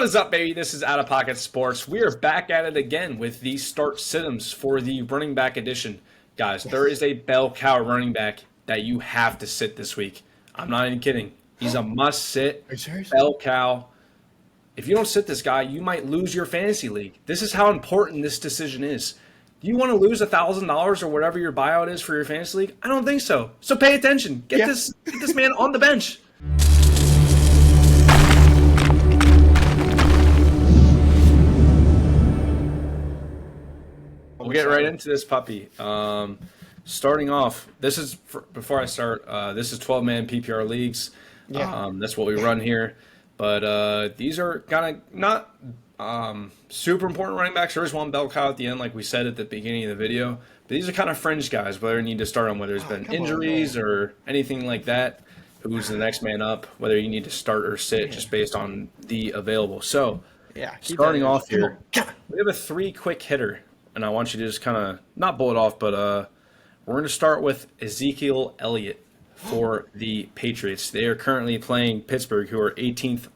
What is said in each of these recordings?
What is up, baby? This is Out of Pocket Sports. We are back at it again with the start sit-ems for the running back edition. Guys, there is a bell cow running back that you have to sit this week. I'm not even kidding. He's a must-sit bell cow. If you don't sit this guy, you might lose your fantasy league. This is how important this decision is. Do you want to lose $1,000 or whatever your buyout is for your fantasy league? I don't think so. So pay attention. Get this man on the bench. We'll get right into this puppy. Starting off, before I start, this is 12-man PPR leagues. That's what we run here. But these are kind of not super important running backs. There is one bell cow at the end, like we said at the beginning of the video. But these are kind of fringe guys, whether you need to start on, whether there's been injuries or anything like that. Who's the next man up, whether you need to start or sit just based on the available. So, starting off here, we have a 3 quick hitter. And I want you to just kind of not bullet off, but we're going to start with Ezekiel Elliot for the Patriots. They are currently playing Pittsburgh, who are 18th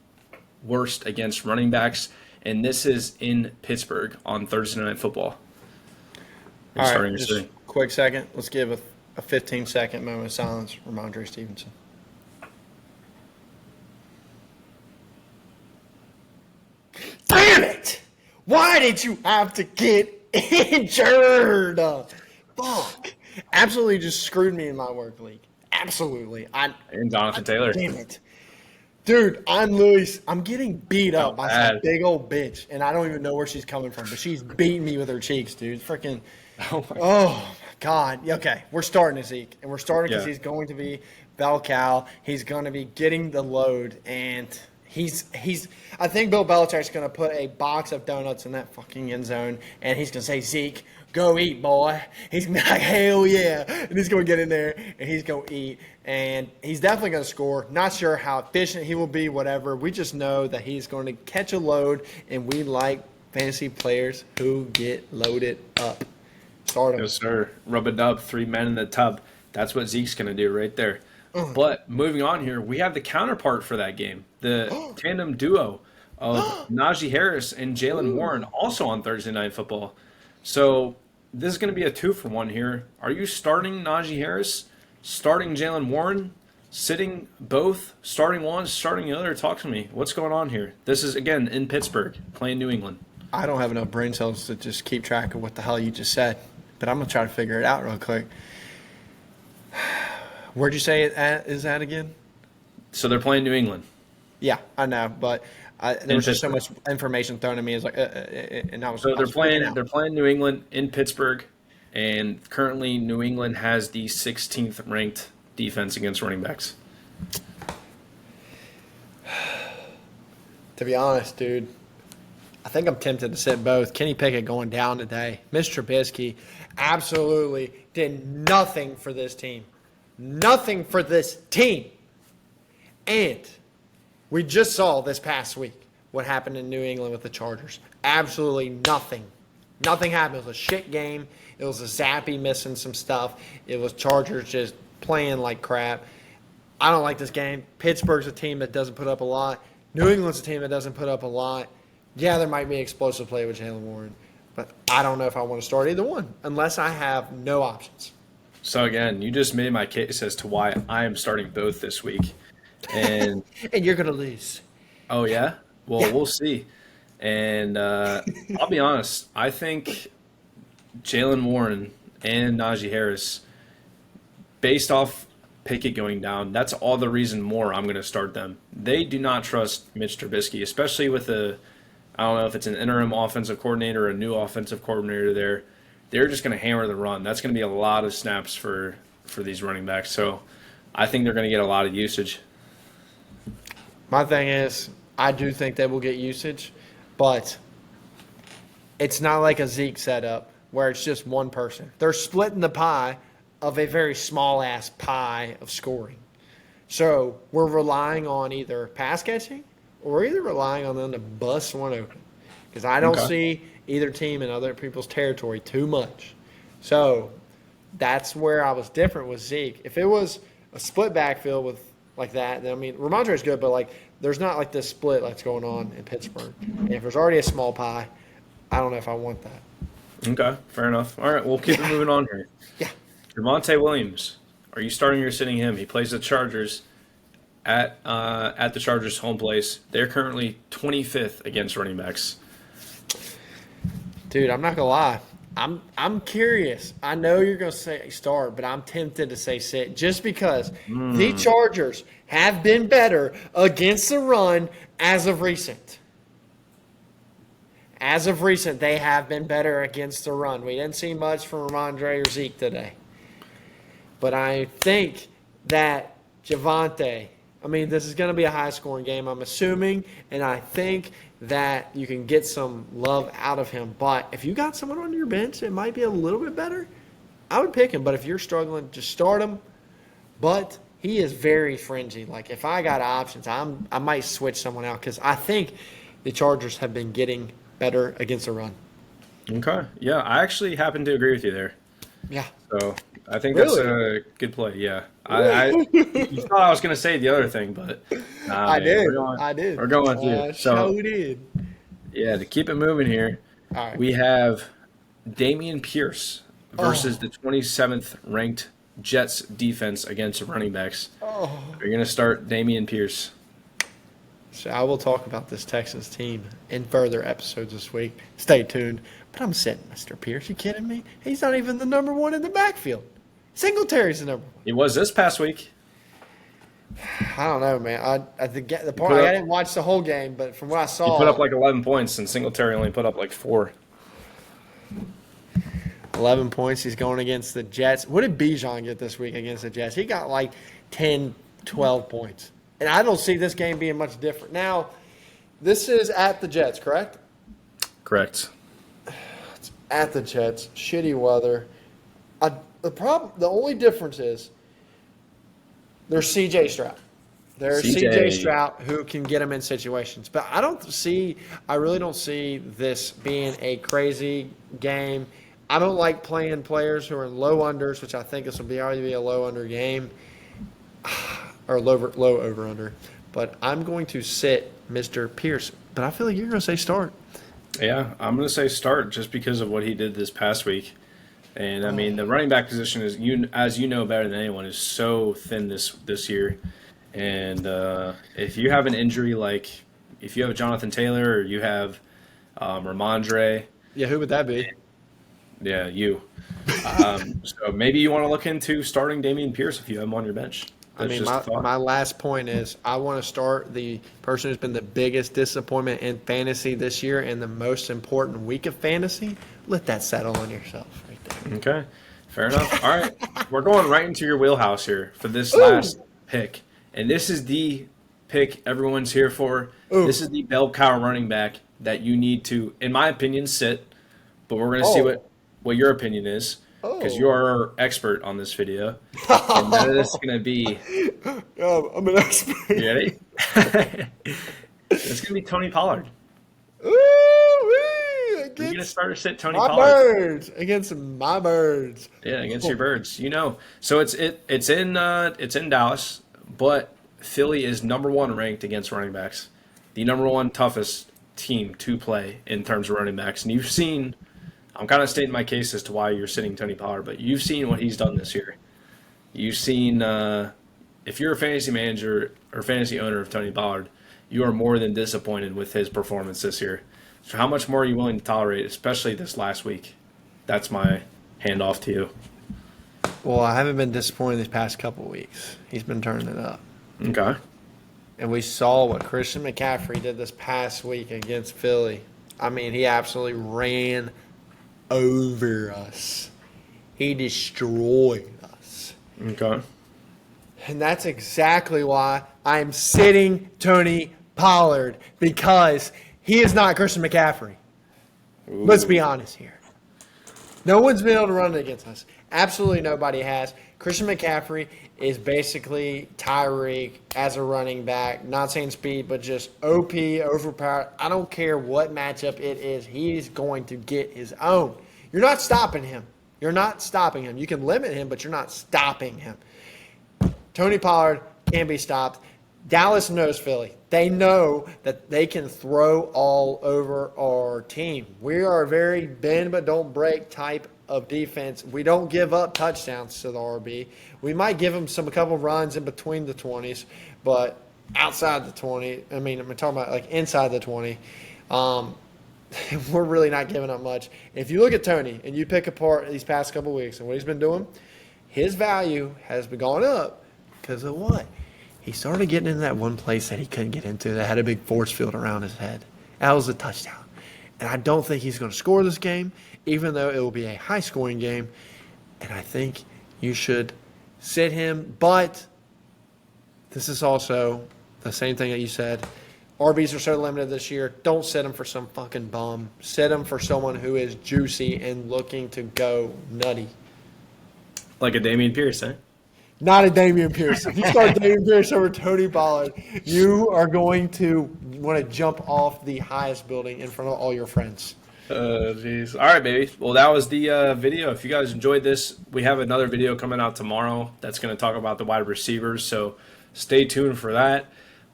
worst against running backs, and this is in Pittsburgh on Thursday Night Football. All right, just a quick second. Let's give a 15-second moment of silence for Ramondre Stevenson. Damn it! Why did you have to get injured? Fuck. Absolutely just screwed me in my work league. Absolutely. And Jonathan Taylor. Damn it. Dude, I'm getting beat up by some big old bitch, and I don't even know where she's coming from, but she's beating me with her cheeks, dude. Freaking. Oh, my God. Okay, we're starting Zeke, and we're starting because he's going to be bell cow. He's going to be getting the load, and I think Bill Belichick's going to put a box of donuts in that fucking end zone, and he's going to say, Zeke, go eat, boy. He's going to be like, hell yeah. And he's going to get in there, and he's going to eat. And he's definitely going to score. Not sure how efficient he will be, whatever. We just know that he's going to catch a load, and we like fantasy players who get loaded up. Start him. Yes, sir. Rub a dub, 3 men in the tub. That's what Zeke's going to do right there. But moving on here, we have the counterpart for that game, the tandem duo of Najee Harris and Jalen Warren, also on Thursday Night Football. So this is going to be a 2-for-1 here. Are you starting Najee Harris, starting Jalen Warren, sitting both, starting one, starting the other? Talk to me. What's going on here? This is, again, in Pittsburgh, playing New England. I don't have enough brain cells to just keep track of what the hell you just said, but I'm going to try to figure it out real quick. Where'd you say it is at again? So they're playing New England. Yeah, I know, but there was just so much information thrown at me. It's like, and I was. So they're playing New England in Pittsburgh, and currently New England has the 16th ranked defense against running backs. To be honest, dude, I think I'm tempted to sit both. Kenny Pickett going down today. Mr. Trubisky absolutely did nothing for this team. Nothing for this team. And we just saw this past week what happened in New England with the Chargers. Absolutely nothing. Nothing happened. It was a shit game. It was a Zappy missing some stuff. It was Chargers just playing like crap. I don't like this game. Pittsburgh's a team that doesn't put up a lot. New England's a team that doesn't put up a lot. Yeah, there might be explosive play with Jalen Warren, but I don't know if I want to start either one unless I have no options. So, again, you just made my case as to why I am starting both this week. And and you're going to lose. Oh, yeah? Well, we'll see. And I'll be honest. I think Jalen Warren and Najee Harris, based off Pickett going down, that's all the reason more I'm going to start them. They do not trust Mitch Trubisky, especially with I don't know if it's an interim offensive coordinator or a new offensive coordinator there. They're just going to hammer the run. That's going to be a lot of snaps for these running backs. So I think they're going to get a lot of usage. My thing is, I do think they will get usage, but it's not like a Zeke setup where it's just one person. They're splitting the pie of a very small-ass pie of scoring. So we're relying on either pass catching or we're either relying on them to bust one open. Because I don't see either team in other people's territory too much. So that's where I was different with Zeke. If it was a split backfield with like that, then, I mean, Ramondre is good, but like there's not like this split that's going on in Pittsburgh. And if there's already a small pie, I don't know if I want that. Okay, fair enough. All right, we'll keep it moving on here. Yeah. Javonte Williams, are you starting or sitting him? He plays the Chargers at the Chargers' home place. They're currently 25th against running backs. Dude, I'm not gonna lie. I'm curious. I know you're gonna say start, but I'm tempted to say sit just because the Chargers have been better against the run as of recent. As of recent, they have been better against the run. We didn't see much from Ramondre or Zeke today. But I think that Javonte, this is going to be a high-scoring game, I'm assuming, and I think that you can get some love out of him. But if you got someone on your bench that might be a little bit better, I would pick him. But if you're struggling, just start him. But he is very fringy. Like, if I got options, I might switch someone out because I think the Chargers have been getting better against the run. Okay. Yeah, I actually happen to agree with you there. Yeah. So I think that's a good play. Yeah. You thought I was going to say the other thing, but nah, I did. We're going through. So did. Yeah, to keep it moving here, all right. We have Damien Pierce versus the 27th ranked Jets defense against the running backs. You're going to start Damien Pierce. So I will talk about this Texans team in further episodes this week. Stay tuned. But I'm sitting Mr. Pierce. You kidding me? He's not even the number one in the backfield. Singletary's the number one. He was this past week. I don't know, man. I didn't watch the whole game, but from what I saw, he put up like 11 points, and Singletary only put up like 4. 11 points. He's going against the Jets. What did Bijan get this week against the Jets? He got like 10, 12 points. And I don't see this game being much different. Now, this is at the Jets, correct? Correct. It's at the Jets. Shitty weather. The only difference is there's C.J. Stroud. There's C.J. Stroud who can get him in situations. But I really don't see this being a crazy game. I don't like playing players who are in low unders, which I think this will already be a low under game. Or low over under. But I'm going to sit Mr. Pierce. But I feel like you're going to say start. Yeah, I'm going to say start just because of what he did this past week. And, the running back position, as you know better than anyone, is so thin this year. And if you have an injury like if you have Jonathan Taylor or you have Ramondre. Yeah, who would that be? Yeah, you. So maybe you want to look into starting Damien Pierce if you have him on your bench. My last point is I want to start the person who's been the biggest disappointment in fantasy this year and the most important week of fantasy. Let that settle on yourself right there. Okay, fair enough. All right, we're going right into your wheelhouse here for this last pick. And this is the pick everyone's here for. Ooh. This is the bell cow running back that you need to, in my opinion, sit. But we're going to see what your opinion is. Because you are our expert on this video. And that is going to be... I'm an expert. You ready? It's going to be Tony Pollard. You're going to start to sit Tony Pollard. Birds. Against my birds. Yeah, against your birds. So it's in Dallas, but Philly is number 1 ranked against running backs. The number 1 toughest team to play in terms of running backs. And you've seen... I'm kind of stating my case as to why you're sitting Tony Pollard, but you've seen what he's done this year. You've seen, if you're a fantasy manager or fantasy owner of Tony Pollard, you are more than disappointed with his performance this year. So how much more are you willing to tolerate, especially this last week? That's my handoff to you. Well, I haven't been disappointed these past couple of weeks. He's been turning it up. Okay. And we saw what Christian McCaffrey did this past week against Philly. He absolutely ran over us. He destroyed us. Okay. And that's exactly why I'm sitting Tony Pollard, because he is not Christian McCaffrey. Ooh. Let's be honest here. No one's been able to run it against us. Absolutely nobody has. Christian McCaffrey is basically Tyreek as a running back. Not saying speed, but just OP, overpowered. I don't care what matchup it is. He's going to get his own. You're not stopping him. You're not stopping him. You can limit him, but you're not stopping him. Tony Pollard can be stopped. Dallas knows Philly. They know that they can throw all over our team. We are a very bend but don't break type of defense. We don't give up touchdowns to the RB. We might give them a couple runs in between the 20s, but outside the 20, I'm talking about like inside the 20, we're really not giving up much. If you look at Tony and you pick apart these past couple of weeks and what he's been doing, his value has been going up because of what? He started getting into that one place that he couldn't get into that had a big force field around his head. That was a touchdown. And I don't think he's going to score this game, even though it will be a high-scoring game. And I think you should sit him. But this is also the same thing that you said. RBs are so limited this year. Don't sit him for some fucking bum. Sit him for someone who is juicy and looking to go nutty. Like a Damien Pierce, eh? Not a Damien Pierce. If you start Damien Pierce over Tony Pollard, you are going to want to jump off the highest building in front of all your friends. Jeez. All right, baby. Well, that was the video. If you guys enjoyed this, we have another video coming out tomorrow that's going to talk about the wide receivers, so stay tuned for that.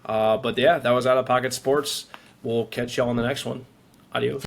But, yeah, that was Out of Pocket Sports. We'll catch y'all on the next one. Adios.